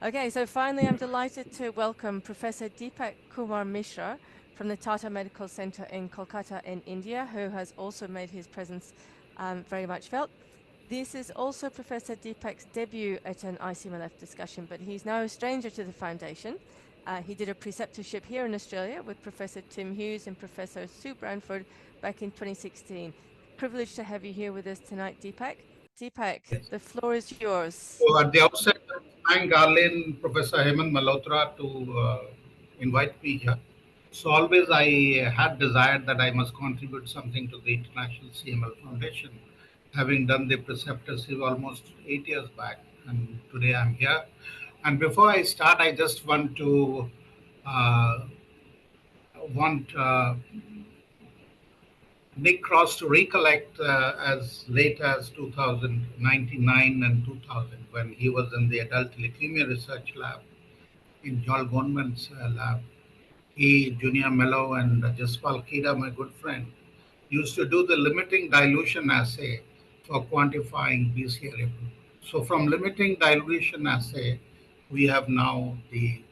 Okay, so finally, I'm delighted to welcome Professor Deepak Kumar Mishra from the TATA Medical Center in Kolkata in India, who has also made his presence very much felt. This is also Professor Deepak's debut at an iCMLf discussion, but he's no stranger to the foundation. He did a preceptorship here in Australia with Professor Tim Hughes and Professor Sue Branford back in 2016. Privileged to have you here with us tonight, Deepak. Deepak, Yes. the floor is yours. So at the outset, thank Arlene, Professor Hemant Malhotra to invite me here. So always I had desired that I must contribute something to the International CML Foundation, having done the preceptorship almost 8 years back, and today I'm here. And before I start, I just uh, want Nick Cross to recollect as late as 2099 and 2000 when he was in the adult leukemia research lab in Joel Goldman's lab. He, Junior Mello, and Jaspal Kida, my good friend, used to do the limiting dilution assay for quantifying BCR. So from limiting dilution assay, we have now the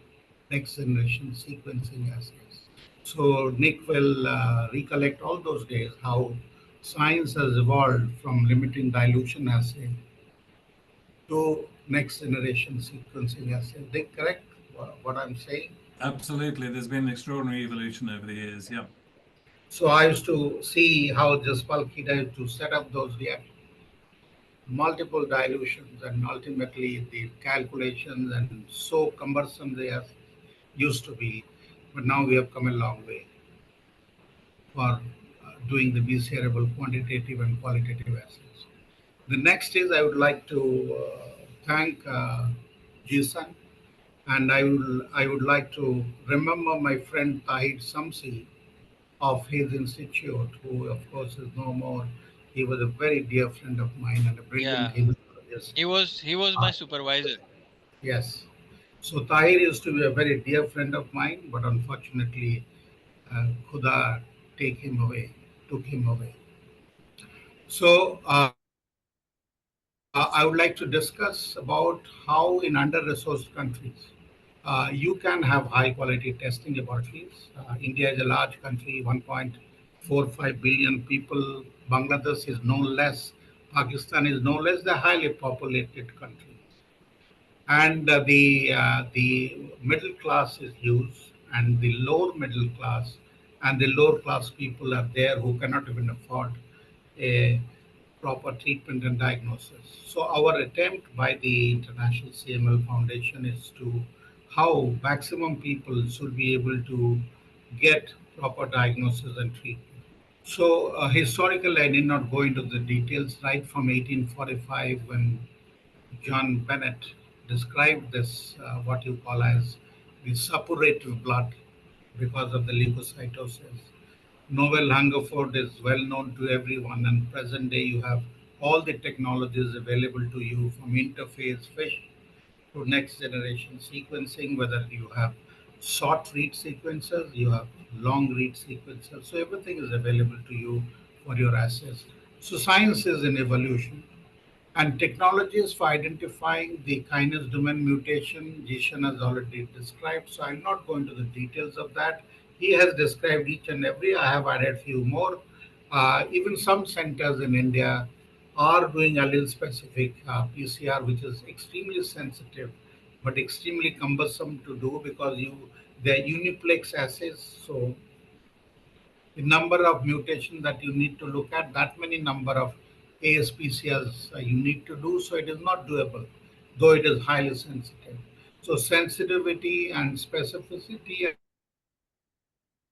next generation sequencing assays. So Nick will recollect all those days how science has evolved from limiting dilution assay to next generation sequencing assay. They correct what I'm saying? Absolutely. There's been an extraordinary evolution over the years. Yeah. So I used to see how Jaspal Kida used to set up those reactions, multiple dilutions, and ultimately the calculations and so cumbersome they are used to be. But now we have come a long way for doing the BCRable quantitative and qualitative assays. The next is I would like to thank Zeeshan, and I would like to remember my friend Tahir Samsi of his institute, who of course is no more. He was a very dear friend of mine and a brilliant Yeah, hematologist. he was Uh, my supervisor. yes. So Tahir used to be a very dear friend of mine, but unfortunately, Khuda took him away. So I would like to discuss about how in under-resourced countries you can have high-quality testing laboratories. India is a large country, 1.45 billion people. Bangladesh is no less. Pakistan is no less. They're highly populated countries, and the middle class is huge, and the lower middle class and the lower class people are there who cannot even afford a proper treatment and diagnosis. So our attempt by the International CML Foundation is to how maximum people should be able to get proper diagnosis and treatment. So historically, I need not go into the details. Right from 1845, when John Bennett described this, what you call as the suppurative blood because of the leukocytosis. Novel Hungerford is well known to everyone, and present day you have all the technologies available to you from interface fish to next generation sequencing, whether you have short read sequencers, you have long read sequencers. So everything is available to you for your assays. So science is in evolution. And technologies for identifying the kinase domain mutation, Zeeshan has already described, so I'll not go into the details of that. He has described each and every. I have added few more. Even some centers in India are doing allele-specific PCR, which is extremely sensitive, but extremely cumbersome to do because they're uniplex assays. So the number of mutations that you need to look at, that many number of ASPCRs you need to do, so it is not doable, though it is highly sensitive. So sensitivity and specificity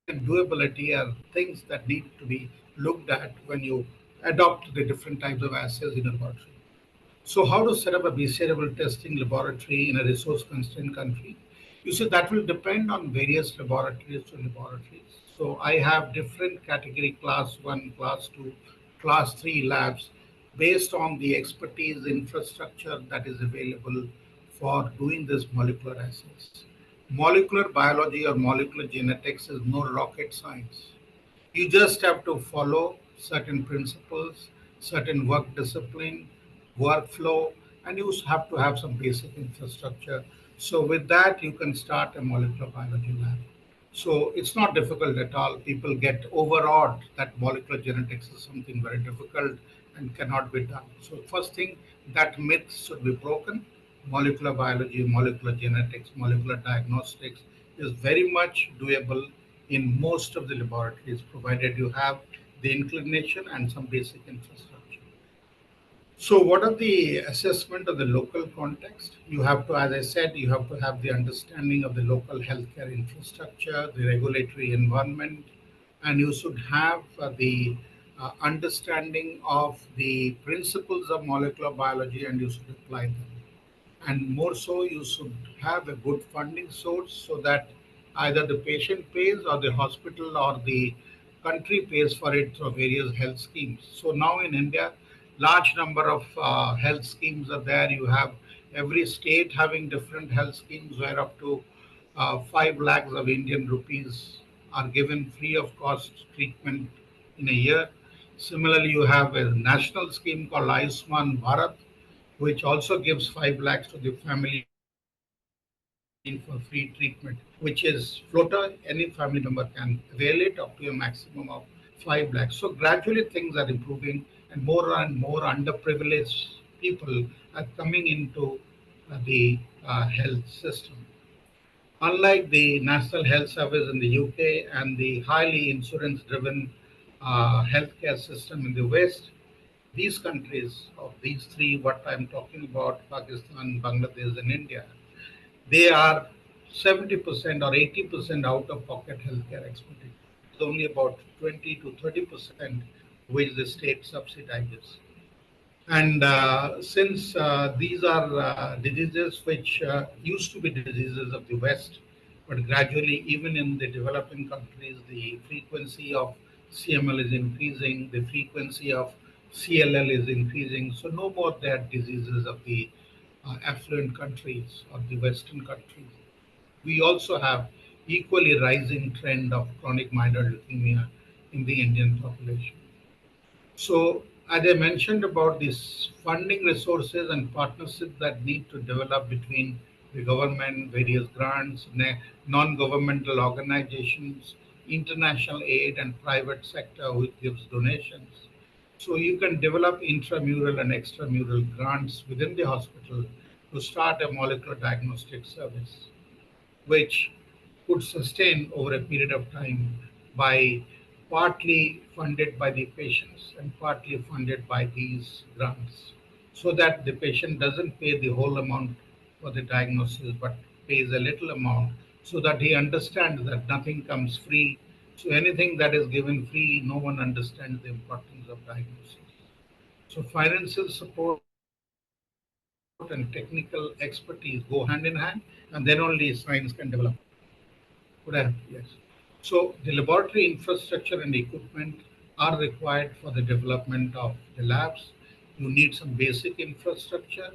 and doability are things that need to be looked at when you adopt the different types of assays in a laboratory. So how to set up a BCRable testing laboratory in a resource-constrained country? You see, that will depend on various laboratories to laboratories. So I have different category class 1, class 2, class 3 labs based on the expertise infrastructure that is available for doing this molecular assays. Molecular biology or molecular genetics is no rocket science. You just have to follow certain principles, certain work discipline, workflow, and you have to have some basic infrastructure So with that, you can start a molecular biology lab. So it's not difficult at all. People get overawed that molecular genetics is something very difficult and cannot be done. So first thing, that myth should be broken. Molecular biology, molecular genetics, molecular diagnostics is very much doable in most of the laboratories, provided you have the inclination and some basic infrastructure. So, what are the assessment of the local context? You have to, as I said, you have to have the understanding of the local healthcare infrastructure, the regulatory environment, and you should have the understanding of the principles of molecular biology, and you should apply them. And more so, you should have a good funding source so that either the patient pays or the hospital or the country pays for it through various health schemes. So now in India, large number of health schemes are there. You have every state having different health schemes where up to 5 lakhs of Indian rupees are given free of cost treatment in a year. Similarly, you have a national scheme called Ayushman Bharat, which also gives 5 lakhs to the family for free treatment, which is floater. Any family member can avail it up to a maximum of 5 lakhs. So gradually things are improving, and more underprivileged people are coming into the health system. Unlike the National Health Service in the UK and the highly insurance driven healthcare system in the West, these countries of these three, what I'm talking about, Pakistan, Bangladesh, and India, they are 70% or 80% out of pocket healthcare expenditure. It's only about 20 to 30% which the state subsidizes. And since these are diseases which used to be diseases of the West, but gradually, even in the developing countries, the frequency of CML is increasing, the frequency of CLL is increasing. So, no more they are diseases of the affluent countries or the Western countries. We also have equally rising trend of chronic myeloid leukemia in the Indian population. So, as I mentioned about these funding resources and partnerships that need to develop between the government, various grants, non-governmental organizations, international aid, and private sector which gives donations. So you can develop intramural and extramural grants within the hospital to start a molecular diagnostic service, which could sustain over a period of time by partly funded by the patients and partly funded by these grants, so that the patient doesn't pay the whole amount for the diagnosis but pays a little amount, so that he understands that nothing comes free. So anything that is given free, no one understands the importance of diagnosis. So financial support and technical expertise go hand in hand, and then only science can develop. Would I? Yes. So the laboratory infrastructure and equipment are required for the development of the labs. You need some basic infrastructure.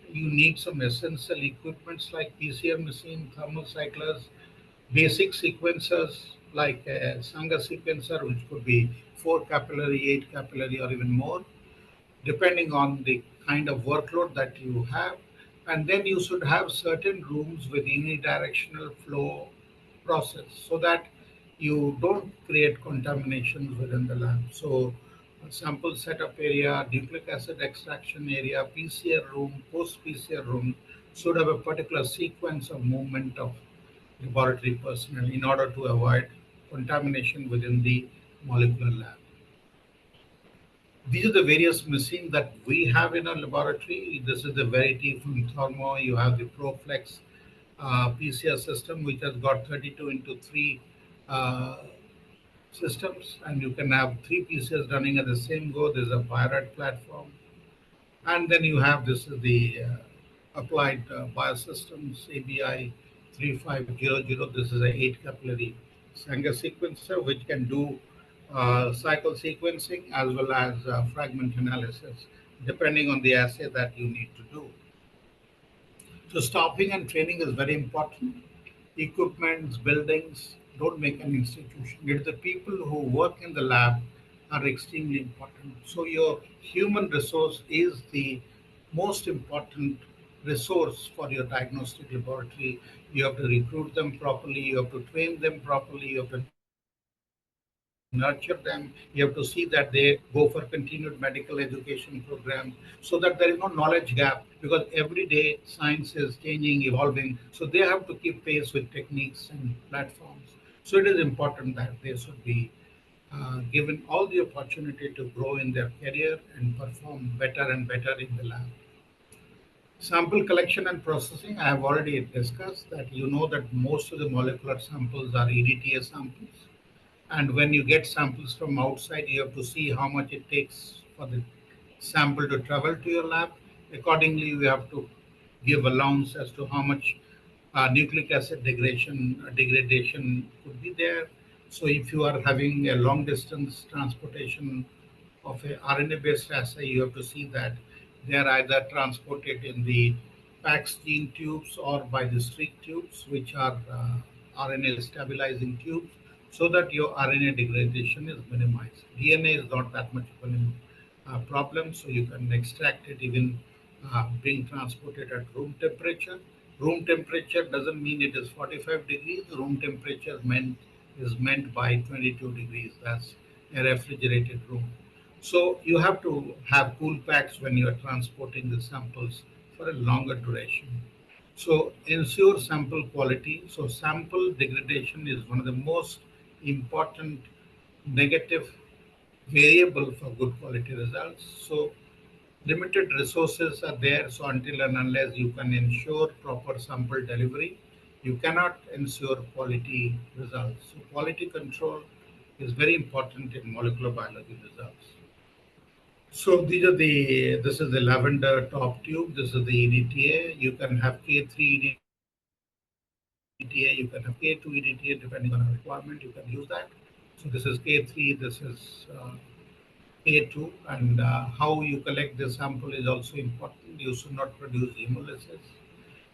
You need some essential equipments like PCR machine, thermocyclers, basic sequencers like a Sanger sequencer, which could be 4 capillary, 8 capillary, or even more, depending on the kind of workload that you have. And then you should have certain rooms with unidirectional flow process so that you don't create contaminations within the lab. So, sample setup area, nucleic acid extraction area, PCR room, post PCR room should have a particular sequence of movement of laboratory personnel in order to avoid contamination within the molecular lab. These are the various machines that we have in our laboratory. This is the Verity from Thermo. You have the ProFlex PCR system, which has got 32 into 3 uh, systems, and you can have 3 PCRs running at the same go. There's a Bio-Rad platform. And then you have this is the applied biosystems ABI 3500. This is a 8 capillary Sanger sequencer, which can do cycle sequencing as well as fragment analysis, depending on the assay that you need to do. So stopping and training is very important. Equipments, buildings don't make an institution. It's the people who work in the lab are extremely important. So your human resource is the most important resource for your diagnostic laboratory. You have to recruit them properly, you have to train them properly, you have to nurture them, you have to see that they go for continued medical education programs so that there is no knowledge gap, because every day science is changing, evolving, so they have to keep pace with techniques and platforms. So it is important that they should be given all the opportunity to grow in their career and perform better and better in the lab. Sample collection and processing, I have already discussed that. You know that most of the molecular samples are EDTA samples. And when you get samples from outside, you have to see how much it takes for the sample to travel to your lab. Accordingly, you have to give allowance as to how much nucleic acid degradation could be there. So if you are having a long distance transportation of a RNA-based assay, you have to see that they are either transported in the PAX gene tubes or by the streak tubes, which are RNA stabilizing tubes, so that your RNA degradation is minimized. DNA is not that much of a problem, so you can extract it even being transported at room temperature. Room temperature doesn't mean it is 45 degrees. Room temperature is meant by 22 degrees. That's a refrigerated room. So you have to have cool packs when you are transporting the samples for a longer duration. So ensure sample quality. So sample degradation is one of the most important negative variable for good quality results. So limited resources are there. So until and unless you can ensure proper sample delivery, you cannot ensure quality results. So quality control is very important in molecular biology results. So this is the lavender top tube. This is the EDTA. You can have K3 EDTA, you can have K2 EDTA, depending on a requirement, you can use that. So this is K3, this is A2, and how you collect the sample is also important. You should not produce hemolysis.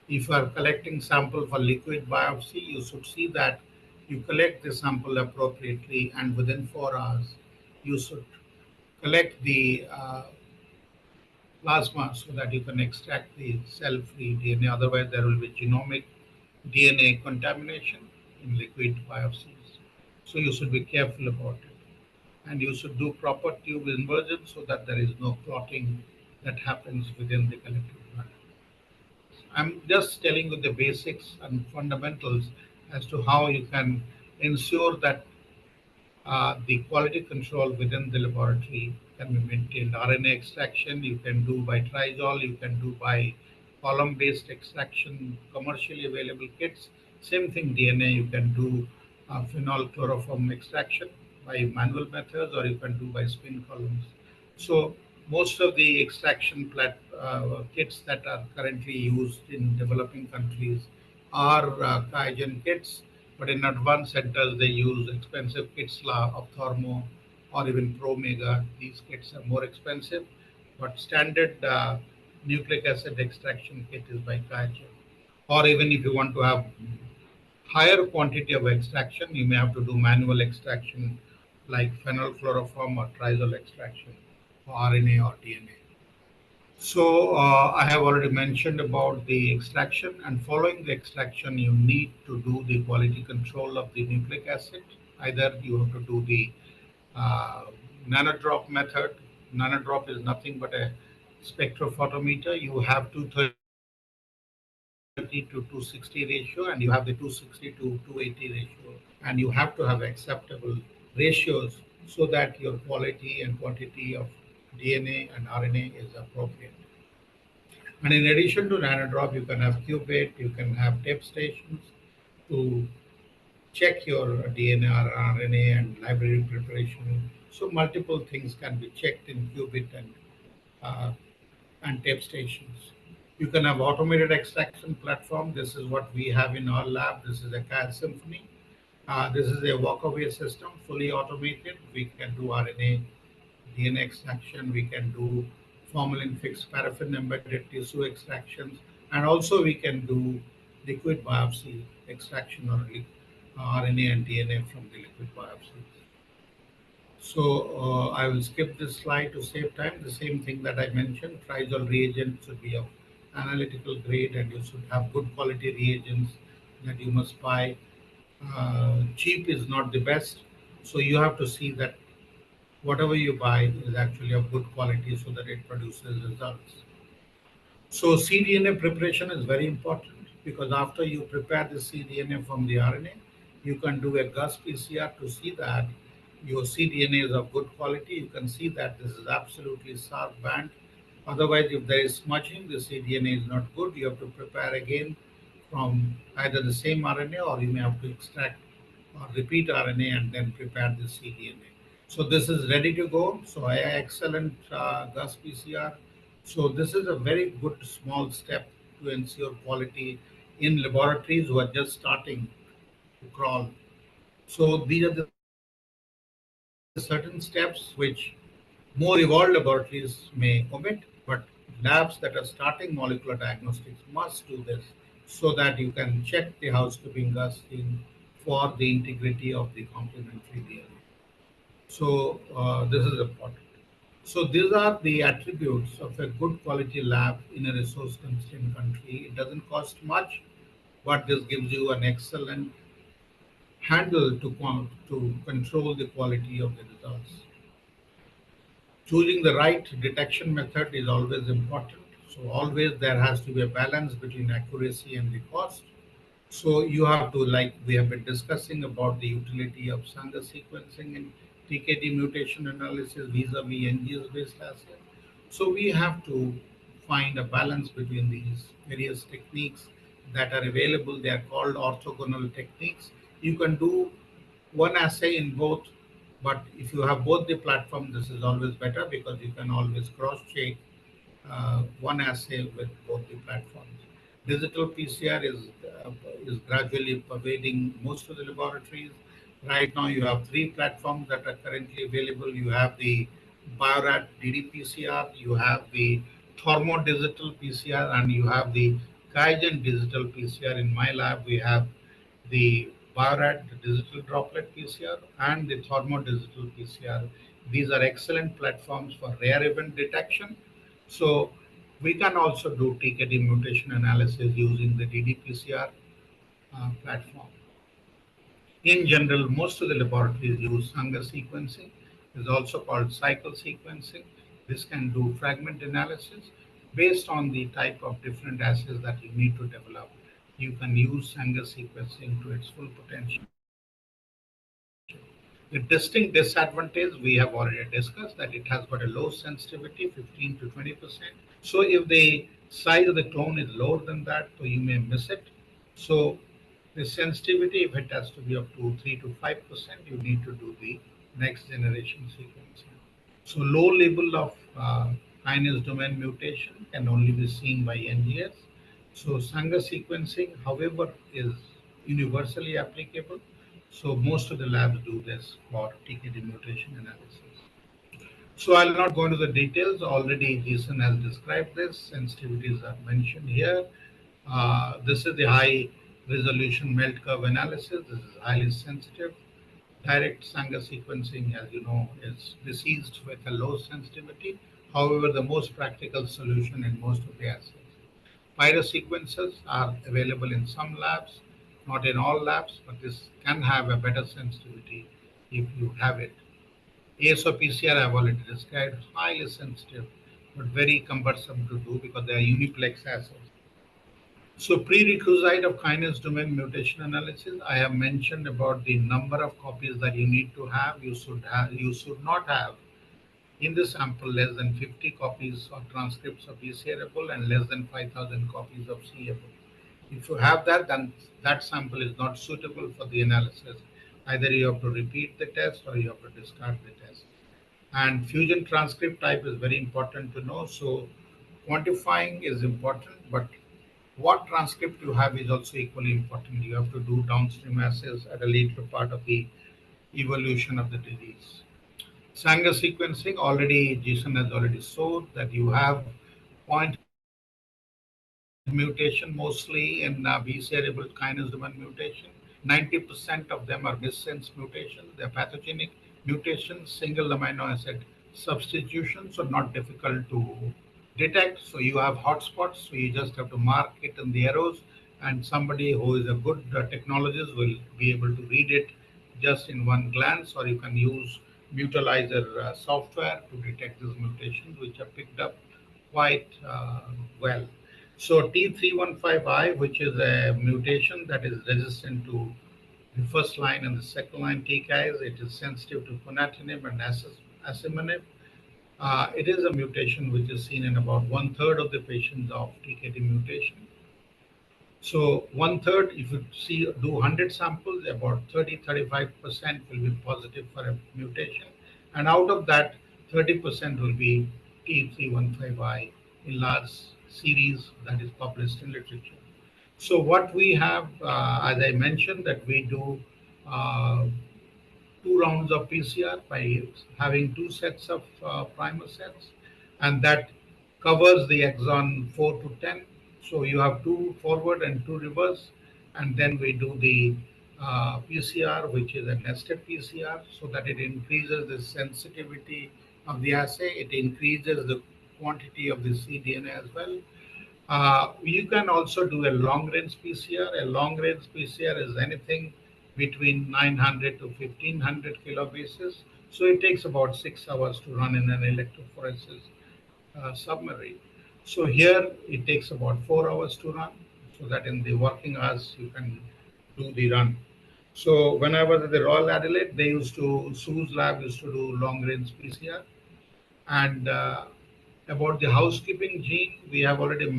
If you are collecting sample for liquid biopsy, you should see that you collect the sample appropriately, and within 4 hours, you should collect the plasma so that you can extract the cell-free DNA. Otherwise, there will be genomic DNA contamination in liquid biopsies. So you should be careful about it. And you should do proper tube inversion so that there is no clotting that happens within the collected blood. I'm just telling you the basics and fundamentals as to how you can ensure that the quality control within the laboratory can be maintained. RNA extraction you can do by trizol, you can do by column-based extraction, commercially available kits. Same thing, DNA, you can do phenol chloroform extraction by manual methods, or you can do by spin columns. So most of the extraction kits that are currently used in developing countries are Kaizen kits, but in advanced centers, they use expensive kits of Thermo or even Promega. These kits are more expensive, but standard nucleic acid extraction kit is by Kaizen. Or even if you want to have higher quantity of extraction, you may have to do manual extraction like phenylchloroform or trizol extraction for RNA or DNA. So I have already mentioned about the extraction, and following the extraction, you need to do the quality control of the nucleic acid. Either you have to do the uh, nanodrop method. Nanodrop is nothing but a spectrophotometer. You have 230 to 260 ratio, and you have the 260 to 280 ratio, and you have to have acceptable ratios so that your quality and quantity of DNA and RNA is appropriate. And in addition to nanodrop, you can have qubit, you can have tape stations to check your DNA or RNA and library preparation. So multiple things can be checked in qubit uh, and tape stations. You can have automated extraction platform. This is what we have in our lab. This is a CAD Symphony. This is a walkaway system, fully automated. We can do RNA, DNA extraction. We can do formalin fixed paraffin embedded tissue extractions, and also we can do liquid biopsy extraction or RNA and DNA from the liquid biopsies. So I will skip this slide to save time. The same thing that I mentioned, trizol reagent should be of analytical grade, and you should have good quality reagents that you must buy. Cheap is not the best, so you have to see that whatever you buy is actually of good quality so that it produces results. So cDNA preparation is very important because after you prepare the cDNA from the RNA, you can do a Gus PCR to see that your cDNA is of good quality. You can see that this is absolutely sharp band. Otherwise, if there is smudging, the cDNA is not good. You have to prepare again from either the same RNA, or you may have to extract or repeat RNA and then prepare the cDNA. So this is ready to go. So excellent Gus PCR. So this is a very good small step to ensure quality in laboratories who are just starting to crawl. So these are the certain steps which more evolved laboratories may omit, but labs that are starting molecular diagnostics must do this so that you can check the housekeeping Gus gene for the integrity of the complementary DNA. So this is important. So these are the attributes of a good quality lab in a resource constrained country. It doesn't cost much, but this gives you an excellent handle to control the quality of the results. Choosing the right detection method is always important. So always there has to be a balance between accuracy and the cost. So you have to, like we have been discussing about the utility of Sanger sequencing in TKD mutation analysis vis-a-vis NGS-based assays. So we have to find a balance between these various techniques that are available. They are called orthogonal techniques. You can do one assay in both, but if you have both the platform, this is always better because you can always cross-check one assay with both the platforms. Digital PCR is gradually pervading most of the laboratories. Right now, you have three platforms that are currently available. You have the Bio-Rad ddPCR, you have the Thermo Digital PCR, and you have the QIAGEN Digital PCR. In my lab, we have the Bio-Rad Digital Droplet PCR and the Thermo Digital PCR. These are excellent platforms for rare event detection. So we can also do TKD mutation analysis using the ddPCR platform. In general, most of the laboratories use Sanger sequencing. It's also called cycle sequencing. This can do fragment analysis based on the type of different assays that you need to develop. You can use Sanger sequencing to its full potential. The distinct disadvantage we have already discussed that it has got a low sensitivity, 15 to 20%. So if the size of the clone is lower than that, so you may miss it. So the sensitivity, if it has to be up to 3 to 5%, you need to do the next generation sequencing. So low level of kinase domain mutation can only be seen by NGS. So Sanger sequencing, however, is universally applicable. So most of the labs do this for TKD mutation analysis. So I'll not go into the details. Already Zeeshan has described this. Sensitivities are mentioned here. This is the high resolution melt curve analysis. This is highly sensitive. Direct Sanger sequencing, as you know, is deceased with a low sensitivity. However, the most practical solution in most of the assays. Pyro sequencers are available in some labs, not in all labs, but this can have a better sensitivity if you have it. ASO PCR I've already described, highly sensitive, but very cumbersome to do because they are uniplex assays. So prerequisite of kinase domain mutation analysis, I have mentioned about the number of copies that you need to have. You should not have in the sample less than 50 copies of transcripts of BCRable and less than 5,000 copies of CAble. If you have that, then that sample is not suitable for the analysis. Either you have to repeat the test or you have to discard the test. And fusion transcript type is very important to know. So quantifying is important, but what transcript you have is also equally important. You have to do downstream assays at a later part of the evolution of the disease. Sanger sequencing, already Jason has already showed that you have point mutation mostly in BCR-able kinase domain mutation. 90% of them are missense mutations. They're pathogenic mutations, single amino acid substitutions, so not difficult to detect. So you have hotspots, so you just have to mark it in the arrows, and somebody who is a good technologist will be able to read it just in one glance, or you can use Mutalizer software to detect these mutations, which are picked up quite well. So T315I, which is a mutation that is resistant to the first line and the second line TKIs, it is sensitive to ponatinib and asciminib. It is a mutation which is seen in about one third of the patients of TKD mutation. So one third, if you do 100 samples, about 30-35% will be positive for a mutation, and out of that, 30% will be T315I in large series that is published in literature. So what we have, as I mentioned, that we do uh, 2 rounds of PCR by having 2 sets of primer sets, and that covers the exon 4 to 10. So you have 2 forward and 2 reverse, and then we do the PCR, which is a nested PCR, so that it increases the sensitivity of the assay, it increases the quantity of the cDNA as well. You can also do a long range PCR. A long range PCR is anything between 900 to 1500 kilobases. So it takes about 6 hours to run in an electrophoresis submarine. So here it takes about 4 hours to run, so that in the working hours you can do the run. So when I was at the Royal Adelaide, Sue's lab used to do long range PCR. And about the housekeeping gene, we have already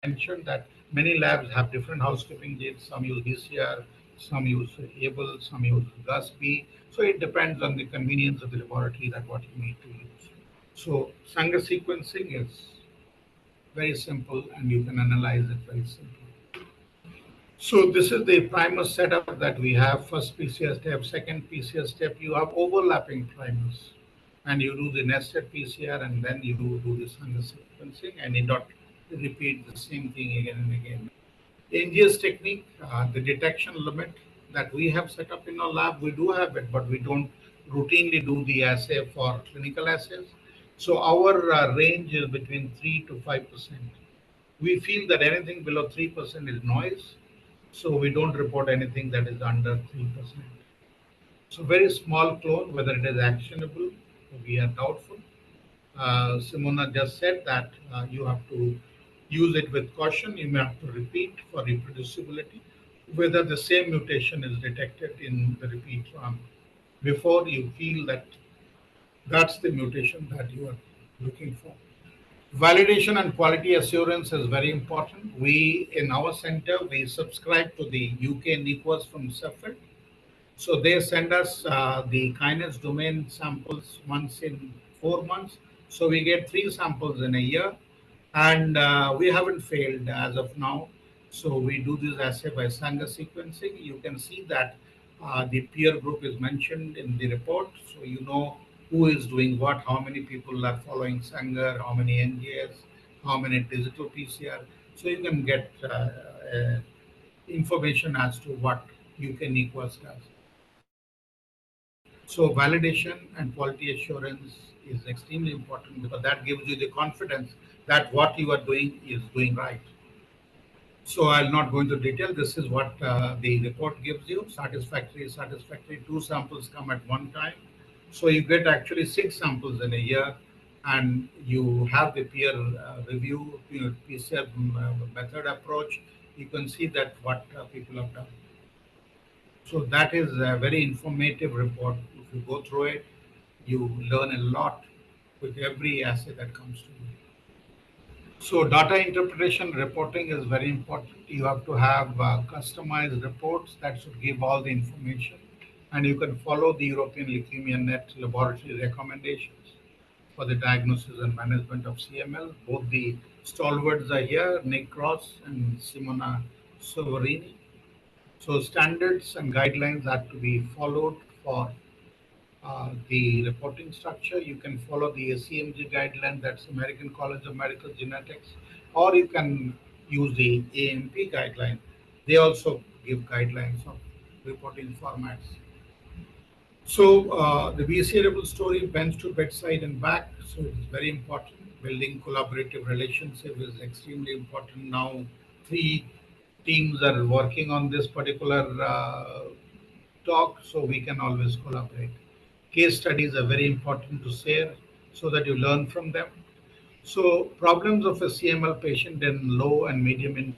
mentioned that many labs have different housekeeping genes. Some use BCR, some use ABL, some use GUS-B. So it depends on the convenience of the laboratory that what you need to use. So Sanger sequencing is very simple, and you can analyze it very simply. So this is the primer setup that we have. First PCR step, second PCR step, you have overlapping primers, and you do the nested PCR, and then you do the Sanger sequencing, and you not repeat the same thing again and again. NGS technique, the detection limit that we have set up in our lab, we do have it, but we don't routinely do the assay for clinical assays. So our range is between 3 to 5%. We feel that anything below 3% is noise, so we don't report anything that is under 3%. So very small clone, whether it is actionable, we are doubtful. Simona just said that you have to use it with caution. You may have to repeat for reproducibility, whether the same mutation is detected in the repeat run before you feel that that's the mutation that you are looking for. Validation and quality assurance is very important. We, in our center, we subscribe to the UK NIQUAS from Sheffield. So they send us the kinase domain samples once in 4 months. So we get 3 samples in a year, and we haven't failed as of now. So we do this assay by Sanger sequencing. You can see that the peer group is mentioned in the report. So you know who is doing what, how many people are following Sanger, how many NGS, how many digital PCR. So you can get information as to what UK NIQUAS does. So validation and quality assurance is extremely important, because that gives you the confidence that what you are doing is doing right. So I'll not go into detail. This is what the report gives you: satisfactory, satisfactory. 2 samples come at one time. So you get actually 6 samples in a year, and you have the peer review, PCR method approach. You can see that what people have done. So that is a very informative report. If you go through it, you learn a lot with every assay that comes to you. So data interpretation reporting is very important. You have to have customized reports that should give all the information, and you can follow the European Leukemia Net laboratory recommendations for the diagnosis and management of CML. Both the stalwarts are here, Nick Cross and Simona Soverini. So standards and guidelines are to be followed for the reporting structure. You can follow the ACMG guideline, that's American College of Medical Genetics, or you can use the AMP guideline. They also give guidelines of reporting formats. So the BCA story, bench to bedside and back. So it is very important. Building collaborative relationship is extremely important. Now, three teams are working on this particular talk, so we can always collaborate. Case studies are very important to share so that you learn from them. So problems of a CML patient in low and medium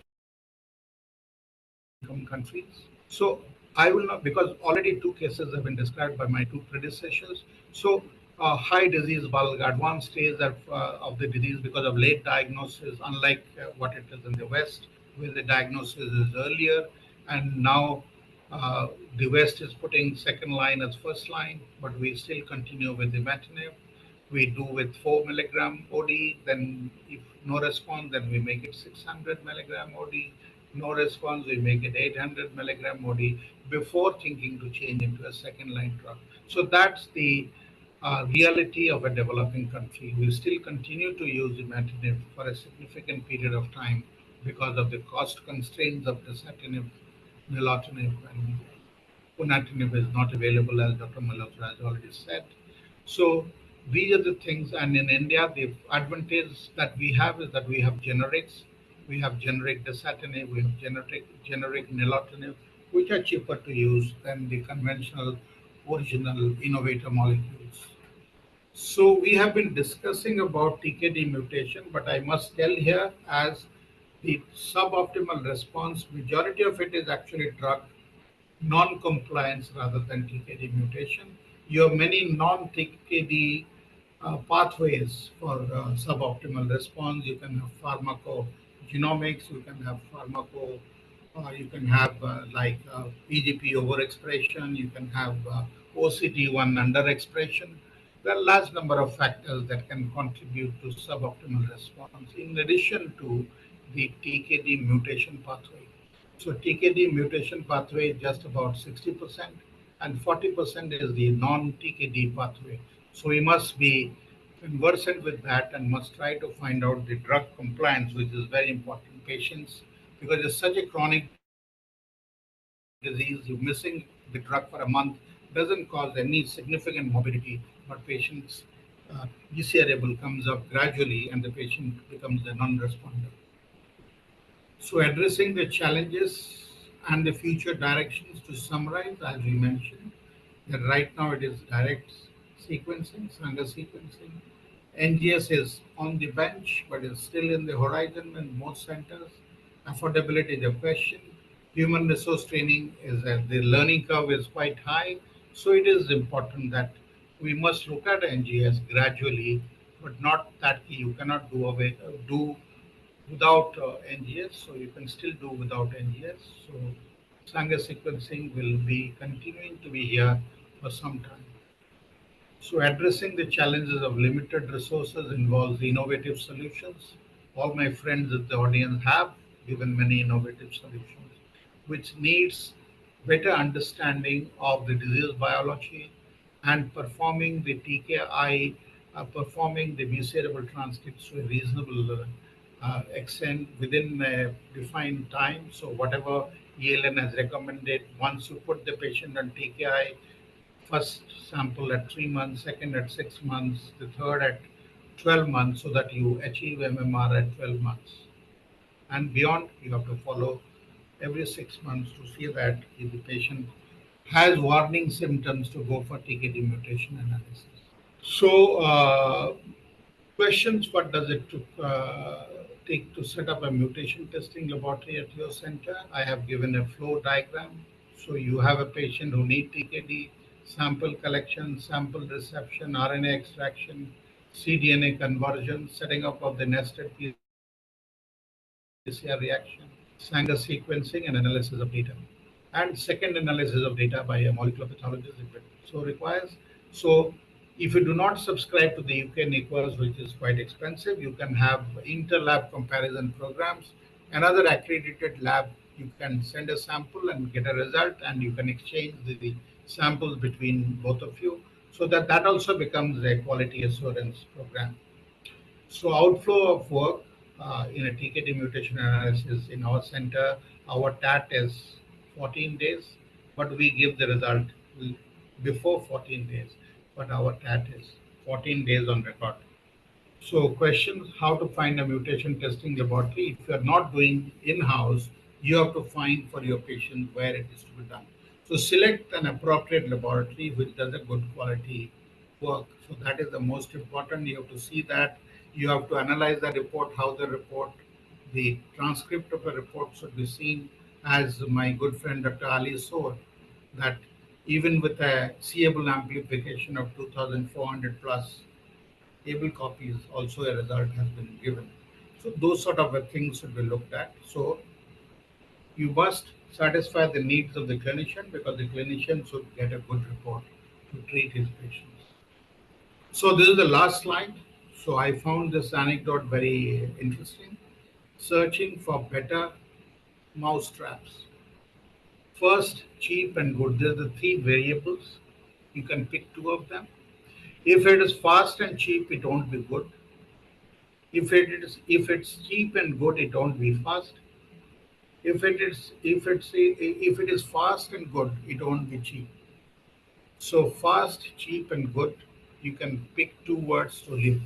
income countries. So I will not, because already two cases have been described by my two predecessors. So high disease bulk, advanced stage of the disease because of late diagnosis, unlike what it is in the West, where the diagnosis is earlier, and now uh, the West is putting second line as first line, but we still continue with imatinib. We do with 4 milligram OD, then if no response, then we make it 600 milligram OD. No response, we make it 800 milligram OD before thinking to change into a second line drug. So that's the reality of a developing country. We still continue to use imatinib for a significant period of time because of the cost constraints of dasatinib, nilotinib, and ponatinib is not available, as Dr. Malhotra has already said. So these are the things. And in India, the advantage that we have is that we have generics. We have generic dasatinib, we have generic nilotinib, which are cheaper to use than the conventional original innovator molecules. So we have been discussing about TKD mutation, but I must tell here, as the suboptimal response, majority of it is actually drug non-compliance rather than TKD mutation. You have many non-TKD pathways for suboptimal response. You can have pharmacogenomics, you can have you can have PGP overexpression, you can have OCT1 underexpression. There are large number of factors that can contribute to suboptimal response in addition to the TKD mutation pathway. So TKD mutation pathway is just about 60%, and 40% is the non-TKD pathway. So we must be conversant with that and must try to find out the drug compliance, which is very important. Patients, because it's such a chronic disease, you missing the drug for a month doesn't cause any significant morbidity, but patients BCR comes up gradually and the patient becomes a non-responder. So addressing the challenges and the future directions, to summarize, as we mentioned, that right now it is direct sequencing, Sanger sequencing. NGS is on the bench, but is still in the horizon in most centers. Affordability is a question. Human resource training is the learning curve is quite high. So it is important that we must look at NGS gradually, but not that you cannot do without NGS, so you can still do without NGS. So Sanger sequencing will be continuing to be here for some time. So addressing the challenges of limited resources involves innovative solutions. All my friends in the audience have given many innovative solutions, which needs better understanding of the disease biology and performing the TKI, performing the measurable transcripts to a reasonable extent within a defined time. So whatever ELN has recommended, once you put the patient on TKI, first sample at 3 months, second at 6 months, the third at 12 months, so that you achieve MMR at 12 months. And beyond, you have to follow every 6 months to see that if the patient has warning symptoms to go for TKD mutation analysis. So, questions: what does it take to set up a mutation testing laboratory at your center? I have given a flow diagram. So you have a patient who need TKD, sample collection, sample reception, RNA extraction, cDNA conversion, setting up of the nested PCR reaction, Sanger sequencing, and analysis of data. And second analysis of data by a molecular pathologist if it so requires. So if you do not subscribe to the UK NICOS, which is quite expensive, you can have inter-lab comparison programs. Another accredited lab, you can send a sample and get a result, and you can exchange the samples between both of you, so that also becomes a quality assurance program. So outflow of work in a TKD mutation analysis in our center, our TAT is 14 days, but we give the result before 14 days. But our TAT is 14 days on record. So questions, how to find a mutation testing laboratory. If you are not doing in-house, you have to find for your patient where it is to be done. So select an appropriate laboratory which does a good quality work. So that is the most important. You have to see that. You have to analyze the report, how the report, the transcript of a report should be seen, as my good friend Dr. Ali showed, that even with a seeable amplification of 2400 plus able copies, also a result has been given. So those sort of things should be looked at. So you must satisfy the needs of the clinician, because the clinician should get a good report to treat his patients. So this is the last slide. So I found this anecdote very interesting. Searching for better mouse traps. First, cheap and good. These are the three variables. You can pick two of them. If it is fast and cheap, it won't be good. If it's cheap and good, it won't be fast. If it is fast and good, it won't be cheap. So fast, cheap, and good, you can pick two words to live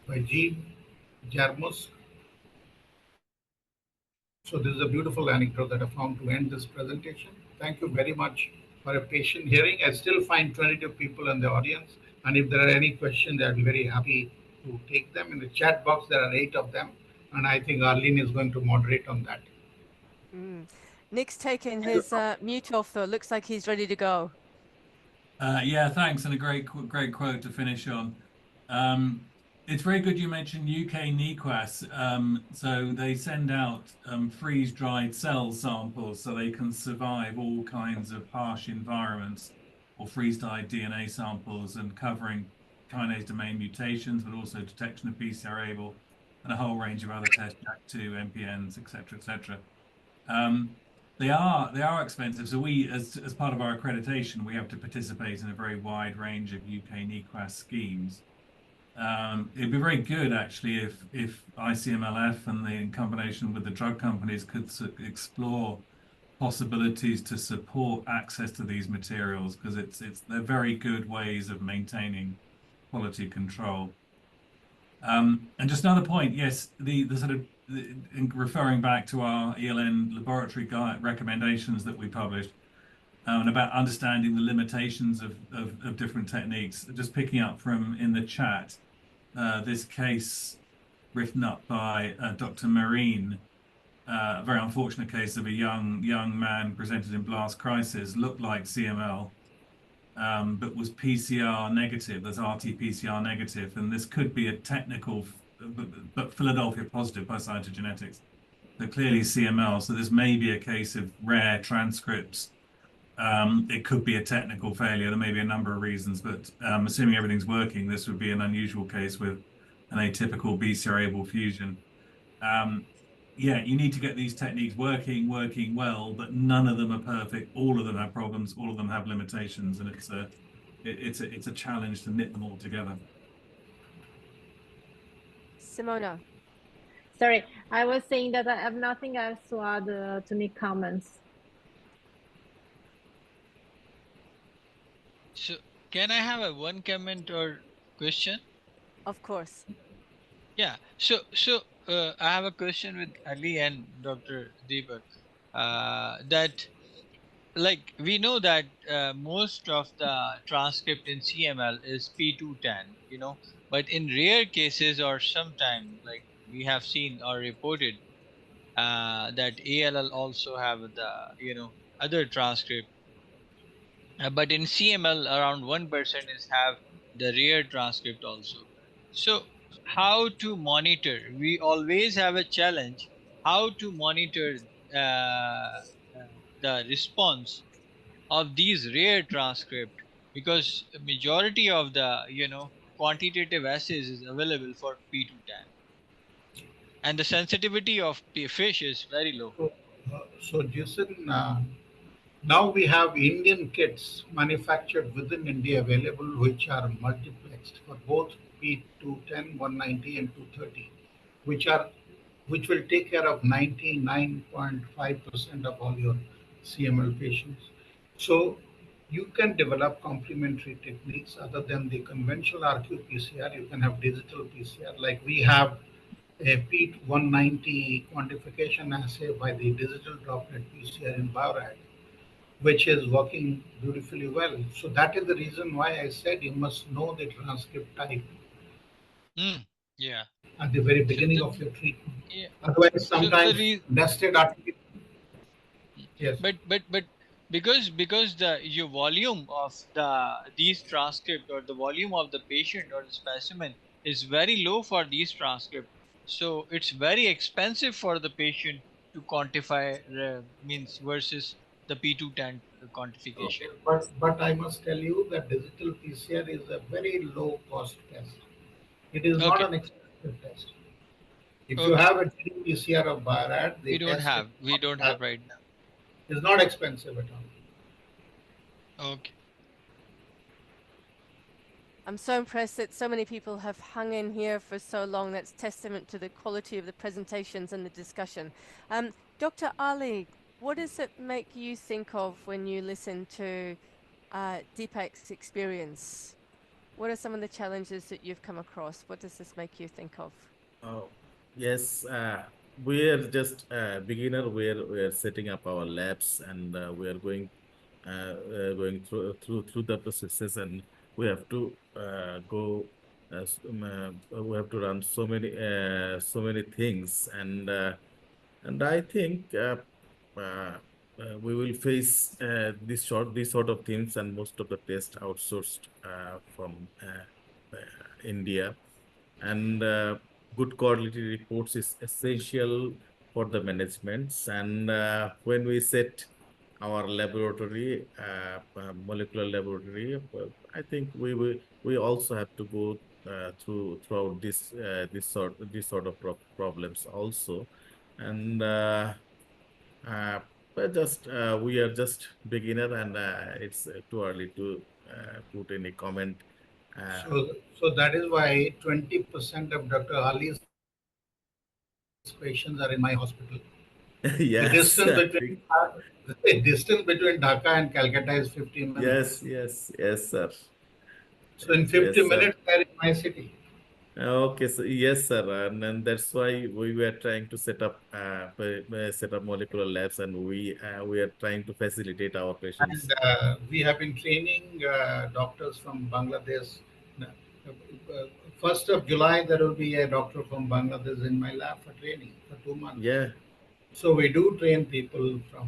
by G. Jarmus. So this is a beautiful anecdote that I found to end this presentation. Thank you very much for a patient hearing. I still find 22 people in the audience, and if there are any questions, I'll be very happy to take them. In the chat box, there are 8 of them, and I think Arlene is going to moderate on that. Nick's taken his mute off though. Looks like he's ready to go. Yeah, thanks, and a great quote to finish on. It's very good you mentioned UK NEQAS. So they send out freeze-dried cell samples so they can survive all kinds of harsh environments, or freeze-dried DNA samples, and covering kinase domain mutations, but also detection of BCR-ABL and a whole range of other tests, JAK2, MPNs, etc., etc. They are expensive. So we, as part of our accreditation, we have to participate in a very wide range of UK NEQAS schemes. It'd be very good actually if iCMLf and in combination with the drug companies could explore possibilities to support access to these materials, because they're very good ways of maintaining quality control. And just another point, yes, the sort of referring back to our ELN laboratory guide recommendations that we published, and about understanding the limitations of different techniques. Just picking up from in the chat, this case written up by Dr. Marine, a very unfortunate case of a young man presented in blast crisis, looked like CML, but was PCR negative. There's RT-PCR negative, and this could be a technical, but Philadelphia positive by cytogenetics. So clearly CML. So this may be a case of rare transcripts. It could be a technical failure. There may be a number of reasons, but assuming everything's working, this would be an unusual case with an atypical BCR-ABL fusion. Yeah, you need to get these techniques working well, but none of them are perfect. All of them have problems. All of them have limitations, and it's a challenge to knit them all together. Simona. Sorry, I was saying that I have nothing else to add to Nick's comments. So can I have one comment or question? Of course. Yeah. So I have a question with Ali and Dr. Deepak. That, like, we know that most of the transcript in CML is P210, but in rare cases or sometime, like we have seen or reported that ALL also have the other transcript. But in CML, around 1% is have the rare transcript also. So how to monitor? We always have a challenge how to monitor the response of these rare transcript, because majority of the quantitative assays is available for P210, and the sensitivity of fish is very low. So Jason, now we have Indian kits manufactured within India available, which are multiplexed for both P210, 190, and 230, which will take care of 99.5% of all your CML patients. So You can develop complementary techniques other than the conventional RQ-PCR. You can have digital PCR, like we have a PEAT-190 quantification assay by the digital droplet PCR in Biorad, which is working beautifully well. So that is the reason why I said you must know the transcript type Yeah. at the very So beginning of your treatment. yeah. Otherwise, So the sometimes nested article. Yes. but because the your volume of these transcript, or the volume of the patient or the specimen, is very low for these transcript, so it's very expensive for the patient to quantify, means versus the P210 Okay, quantification. but I must tell you that digital PCR is a very low cost test. It is not Okay. an expensive test. If you Okay. have a PCR of Bharat, the test We don't have right is not expensive at all. now. Okay. I'm so impressed that so many people have hung in here for so long. That's testament to the quality of the presentations and the discussion. Dr. Ali, what does it make you think of when you listen to Deepak's experience? What are some of the challenges that you've come across? What does this make you think of? Oh, yes, we're just beginner. We're setting up our labs, and we are going through the processes, and we have to go. We have to run so many things, and I think we will face this sort of things, and most of the tests outsourced from India, and good quality reports is essential for the managements. And when we set our laboratory, molecular laboratory, well, I think we also have to go throughout this sort of problems also. And uh, we are just beginner, and it's too early to put any comment. Uh, So that is why 20% of Dr. Ali's patients are in my hospital. The distance between yes, I think. the distance between Dhaka and Calcutta is 50 minutes. Yes, sir. So in 50 Yes, sir. minutes, they're in my city. Okay, so yes, sir, and that's why we were trying to set up molecular labs, and we are trying to facilitate our And patients. we have been training doctors from Bangladesh. First of July, there will be a doctor from Bangladesh in my lab for training for 2 months. Yeah, So we do train people from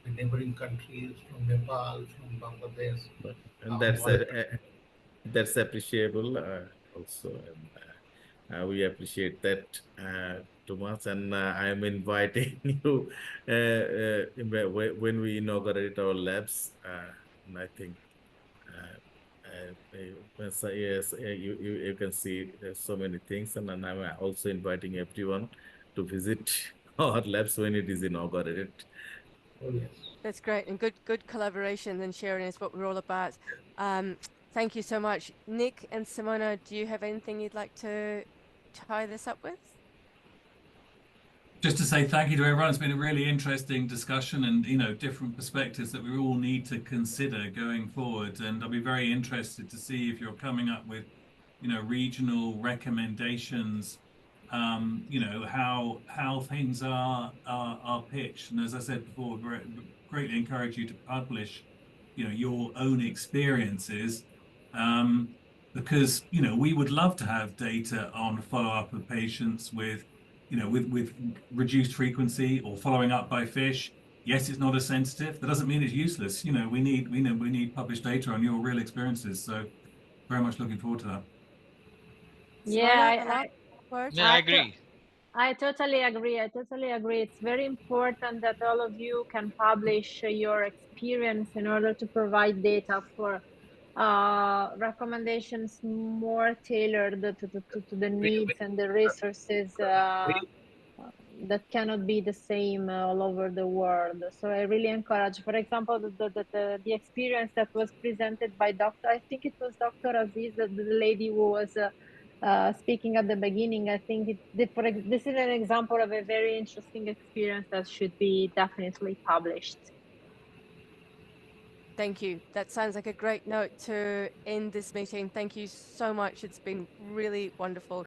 the neighboring countries, from Nepal, from Bangladesh, but and on molecular. that's appreciable also, and we appreciate that too much. And I am inviting you when we inaugurate our labs. And I think. So yes, you can see there's so many things, and I'm also inviting everyone to visit our labs when it is inaugurated. Oh, yes. That's great, and good collaboration and sharing is what we're all about. Um, Thank you so much. Nick and Simona, do you have anything you'd like to tie this up with? Just to say thank you to everyone. It's been a really interesting discussion, and different perspectives that we all need to consider going forward. And I'll be very interested to see if you're coming up with regional recommendations, how things are pitched. And as I said before, greatly encourage you to publish your own experiences, because we would love to have data on follow-up of patients with with reduced frequency or following up by fish. Yes, it's not as sensitive. That doesn't mean it's useless. We need published data on your real experiences. So very much looking forward to that. Simona, Yeah, a last word? Yeah, I agree. I totally agree. I totally agree. It's very important that all of you can publish your experience in order to provide data for recommendations more tailored to the We, needs we, and the resources we, that cannot be the same all over the world. So I really encourage, for example, the experience that was presented by Dr. I think it was Dr. Aziz, the lady who was speaking at the beginning. I think this is an example of a very interesting experience that should be definitely published. Thank you. That sounds like a great note to end this meeting. Thank you so much. It's been really wonderful.